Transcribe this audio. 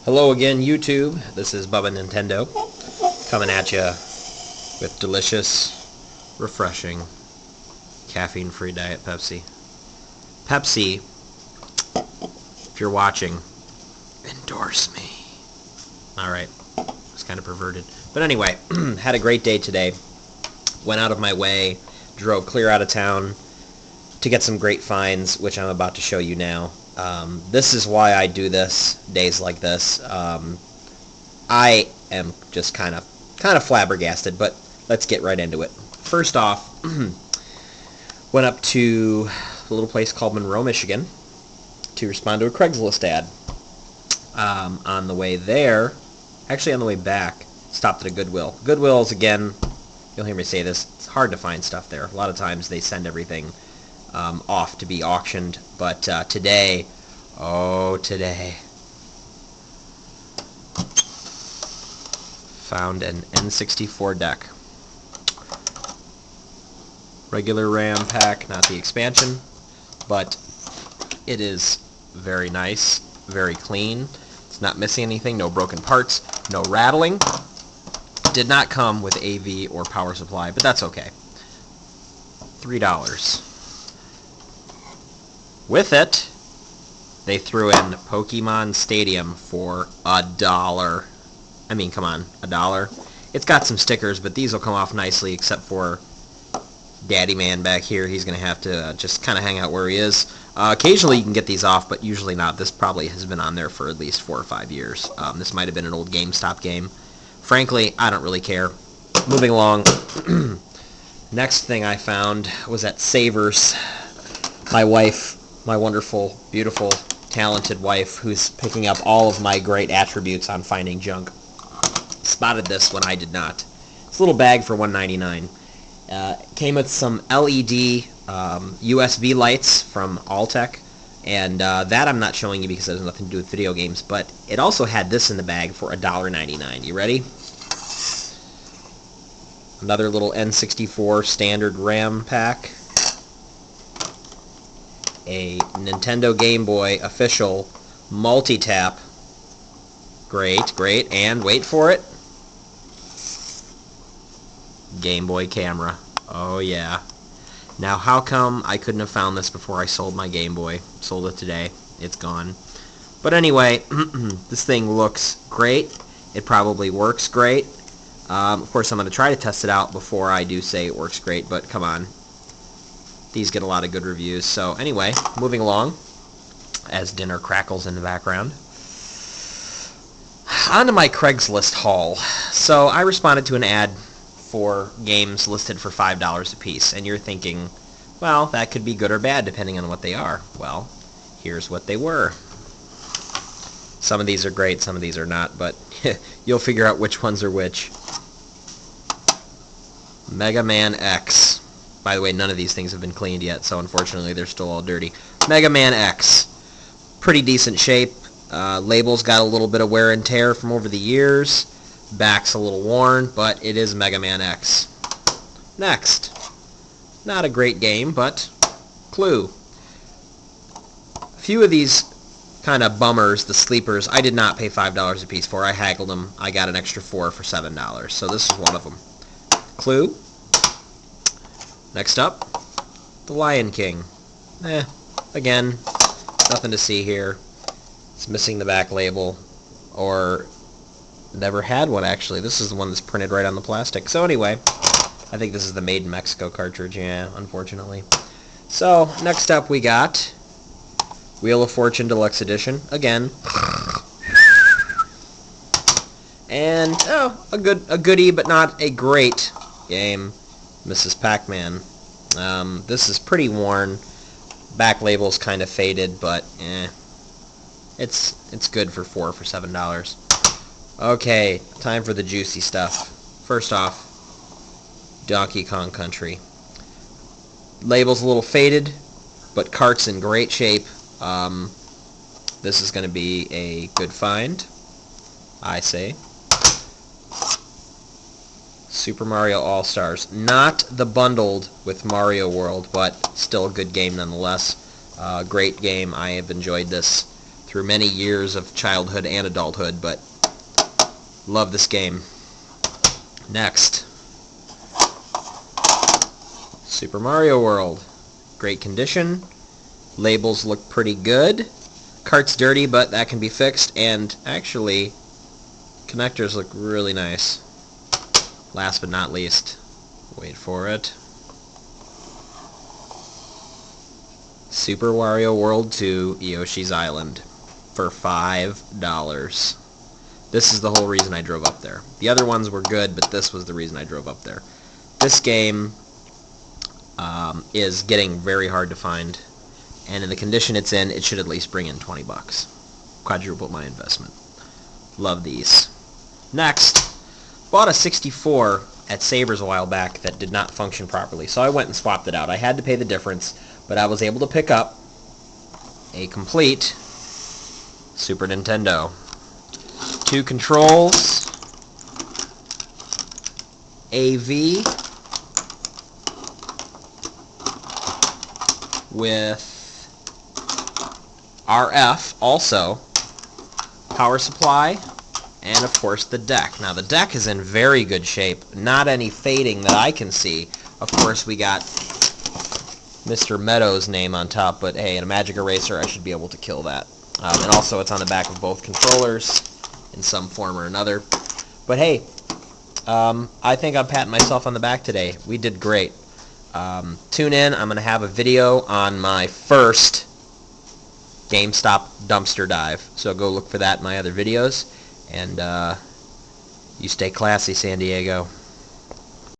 Hello again, YouTube. This is Bubba Nintendo coming at you with delicious, refreshing, caffeine-free Diet Pepsi. Pepsi, if you're watching, endorse me. Alright, it's kind of perverted. But anyway, had a great day today. Went out of my way, drove clear out of town to get some great finds, which I'm about to show you now. This is why I do this, days like this. I am just kind of flabbergasted, but let's get right into it. First off, went up to a little place called Monroe, Michigan to respond to a Craigslist ad. On the way there, actually on the way back, stopped at a Goodwill. Goodwill's, again, you'll hear me say this, it's hard to find stuff there. A lot of times they send everything off to be auctioned, but today found an N64 deck. Regular RAM pack, not the expansion, but it is very nice, very clean. It's not missing anything, no broken parts, no rattling. Did not come with AV or power supply, but that's okay. $3. With it, they threw in Pokemon Stadium for $1. I mean, come on, $1. It's got some stickers, but these will come off nicely, except for Daddy Man back here. He's going to have to just kind of hang out where he is. Occasionally you can get these off, but usually not. This probably has been on there for at least 4 or 5 years. This might have been an old GameStop game. Frankly, I don't really care. Moving along. Next thing I found was at Savers. My wife, my wonderful, beautiful, talented wife, who's picking up all of my great attributes on finding junk, spotted this when I did not. It's a little bag for $1.99. Came with some LED USB lights from Alltech, and that I'm not showing you because it has nothing to do with video games, but it also had this in the bag for $1.99. You ready? Another little N64 standard RAM pack. A Nintendo Game Boy official multi-tap. Great, and wait for it. Game Boy camera. Oh yeah. Now how come I couldn't have found this before I sold my Game Boy? Sold it today. It's gone. But anyway, this thing looks great. It probably works great. Of course, I'm going to try to test it out before I do say it works great, but come on. These get a lot of good reviews. So anyway, moving along, as dinner crackles in the background. On to my Craigslist haul. So I responded to an ad for games listed for $5 a piece, and you're thinking, well, that could be good or bad depending on what they are. Well, here's what they were. Some of these are great, some of these are not, but you'll figure out which ones are which. Mega Man X. By the way, none of these things have been cleaned yet, so unfortunately they're still all dirty. Mega Man X. Pretty decent shape. Label's got a little bit of wear and tear from over the years. Back's a little worn, but it is Mega Man X. Next. Not a great game, but Clue. A few of these kind of bummers, the sleepers, I did not pay $5 a piece for. I haggled them. I got an extra 4 for $7, so this is one of them. Clue. Next up, The Lion King. Again, nothing to see here. It's missing the back label, or never had one actually. This is the one that's printed right on the plastic. So anyway, I think this is the Made in Mexico cartridge, yeah, unfortunately. So, next up we got Wheel of Fortune Deluxe Edition, again. And, a goodie, but not a great game, Mrs. Pac-Man. This is pretty worn. Back label's kind of faded, but it's good for $4 for $7. Okay, time for the juicy stuff. First off, Donkey Kong Country. Label's a little faded, but cart's in great shape. This is going to be a good find, I say. Super Mario All-Stars. Not the bundled with Mario World, but still a good game nonetheless. Great game. I have enjoyed this through many years of childhood and adulthood, but love this game. Next, Super Mario World. Great condition. Labels look pretty good. Cart's dirty, but that can be fixed, and actually, connectors look really nice. Last but not least, wait for it, Super Wario World 2 Yoshi's Island for $5. This is the whole reason I drove up there. The other ones were good, but this was the reason I drove up there. This game is getting very hard to find, and in the condition it's in, it should at least bring in 20 bucks. Quadruple my investment. Love these. Next, bought a 64 at Savers a while back that did not function properly, so I went and swapped it out. I had to pay the difference, but I was able to pick up a complete Super Nintendo. 2 controls, AV with RF also, power supply, and of course the deck. Now the deck is in very good shape, not any fading that I can see. Of course we got Mr. Meadows' name on top, but hey, in a magic eraser I should be able to kill that. And also it's on the back of both controllers in some form or another. But hey, I think I'm patting myself on the back today. We did great. Tune in. I'm going to have a video on my first GameStop dumpster dive. So go look for that in my other videos. And you stay classy, San Diego.